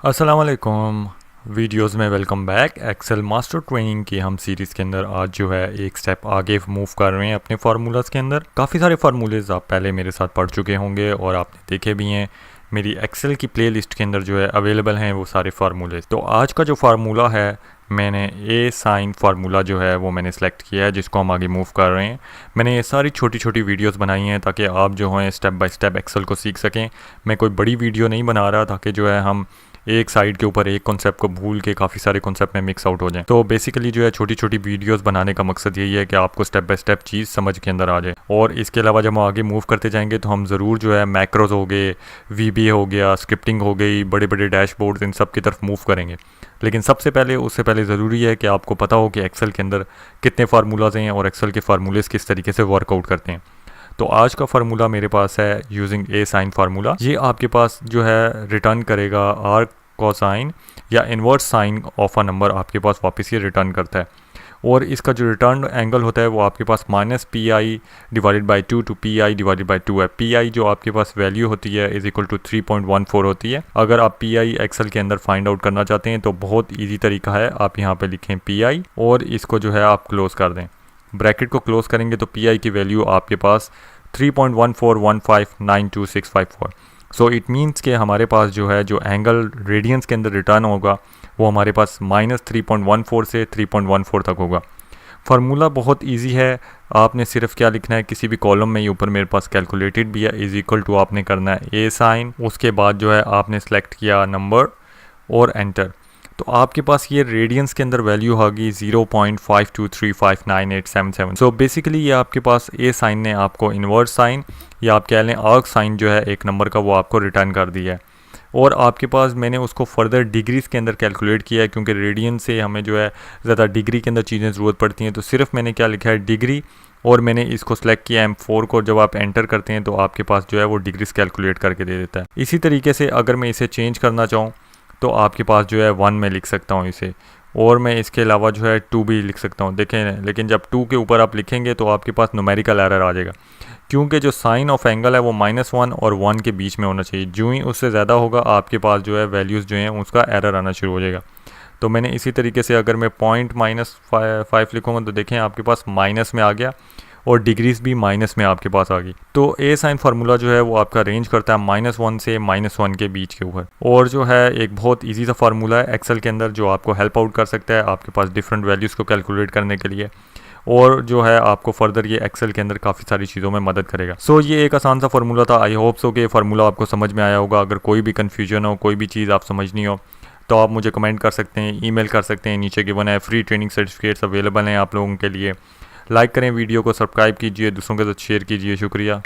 अस्सलाम वालेकुम। वीडियोस में welcome back. Excel master training की हम सीरीज़ के अंदर आज जो है एक स्टेप आगे मूव कर रहे हैं अपने फार्मूलाज़ के अंदर। काफ़ी सारे फार्मूलेज़ आप पहले मेरे साथ पढ़ चुके होंगे और आपने देखे भी हैं। मेरी एक्सेल की प्लेलिस्ट के अंदर जो है अवेलेबल हैं वो सारे फार्मूले। तो आज का जो फार्मूला है मैंने ए साइन फार्मूला जो है वो मैंने सेलेक्ट किया है, जिसको हम आगे मूव कर रहे हैं। मैंने ये सारी छोटी छोटी वीडियोस बनाई हैं ताकि आप जो हैं स्टेप बाय स्टेप एक्सेल को सीख सकें। मैं कोई बड़ी वीडियो नहीं बना रहा ताकि जो है हम एक साइड के ऊपर एक कॉन्सेप्ट को भूल के काफ़ी सारे कॉन्सेप्ट में मिक्स आउट हो जाएं। तो बेसिकली जो है छोटी छोटी वीडियोस बनाने का मकसद यही है कि आपको स्टेप बाय स्टेप चीज़ समझ के अंदर आ जाए। और इसके अलावा जब हम आगे मूव करते जाएंगे तो हम ज़रूर जो है मैक्रोज हो गए, VBA हो गया, स्क्रिप्टिंग हो गई, बड़े बड़े डैशबोर्ड्स, इन सब की तरफ मूव करेंगे। लेकिन उससे पहले ज़रूरी है कि आपको पता हो कि एक्सेल के अंदर कितने फार्मूलाज हैं और एक्सेल के फार्मूलेज़ किस तरीके से वर्कआउट करते हैं। तो आज का फार्मूला मेरे पास है यूजिंग ए साइन फार्मूला। ये आपके पास जो है रिटर्न करेगा आर्क कोसाइन या inverse sine of a number, आपके पास वापस ये रिटर्न करता है। और इसका जो रिटर्न एंगल होता है वो आपके पास -PI divided by 2 to PI divided by 2 है। PI जो आपके पास वैल्यू होती है इज इक्वल टू 3.14 होती है। अगर आप PI एक्सेल के अंदर फाइंड आउट करना चाहते हैं तो बहुत ईजी तरीका है, आप यहाँ पे लिखें PI और इसको जो है आप क्लोज कर दें। ब्रैकेट को क्लोज करेंगे तो PI की वैल्यू आपके पास 3.141592654। सो इट मीन्स कि हमारे पास जो है जो एंगल रेडियंस के अंदर रिटर्न होगा वो हमारे पास -3.14 से 3.14 तक होगा। फार्मूला बहुत इजी है, आपने सिर्फ क्या लिखना है, किसी भी कॉलम में, ये ऊपर मेरे पास कैलकुलेटेड भी है, इज इक्वल टू आपने करना है ए साइन, उसके बाद जो है आपने सेलेक्ट किया नंबर और एंटर। तो आपके पास ये रेडियंस के अंदर वैल्यू होगी 0.52359877। सो बेसिकली ये आपके पास ए साइन ने आपको इन्वर्स साइन या आप कह लें आर्क साइन जो है एक नंबर का वो आपको रिटर्न कर दिया है। और आपके पास मैंने उसको फर्दर डिग्रीज़ के अंदर कैलकुलेट किया है, क्योंकि रेडियन से हमें जो है ज़्यादा डिग्री के अंदर चीज़ें ज़रूरत पड़ती हैं। तो सिर्फ मैंने क्या लिखा है डिग्री, और मैंने इसको सेलेक्ट किया M4 को। जब आप एंटर करते हैं तो आपके पास जो है वो डिग्रीज कैलकुलेट करके दे देता है। इसी तरीके से अगर मैं इसे चेंज करना चाहूँ तो आपके पास जो है 1 में लिख सकता हूँ इसे, और मैं इसके अलावा जो है 2 भी लिख सकता हूँ। देखें, लेकिन जब 2 के ऊपर आप लिखेंगे तो आपके पास न्यूमेरिकल एरर आ जाएगा, क्योंकि जो साइन ऑफ एंगल है वो -1 और 1 के बीच में होना चाहिए। जो ही उससे ज़्यादा होगा आपके पास जो है वैल्यूज़ जो हैं उसका एरर आना शुरू हो जाएगा। तो मैंने इसी तरीके से अगर मैं .-5 लिखूँगा तो देखें आपके पास माइनस में आ गया और डिग्रीज भी माइनस में आपके पास आ गई। तो ए साइन फार्मूला जो है वो आपका रेंज करता है -1 से -1 के बीच के ऊपर, और जो है एक बहुत इजी सा फार्मूला है एक्सेल के अंदर जो आपको हेल्प आउट कर सकता है आपके पास डिफरेंट वैल्यूज़ को कैलकुलेट करने के लिए, और जो है आपको फर्दर ये एक्सेल के अंदर काफ़ी सारी चीज़ों में मदद करेगा। सो ये एक आसान सा फार्मूला था। आई होप सो कि ये फार्मूला आपको समझ में आया होगा। अगर कोई भी कन्फ्यूजन हो, कोई भी चीज़ आप समझनी हो तो आप मुझे कमेंट कर सकते हैं, ईमेल कर सकते हैं, नीचे गिवन है। फ्री ट्रेनिंग सर्टिफिकेट्स अवेलेबल हैं आप लोगों के लिए। लाइक करें वीडियो को, सब्सक्राइब कीजिए, दूसरों के साथ शेयर कीजिए। शुक्रिया।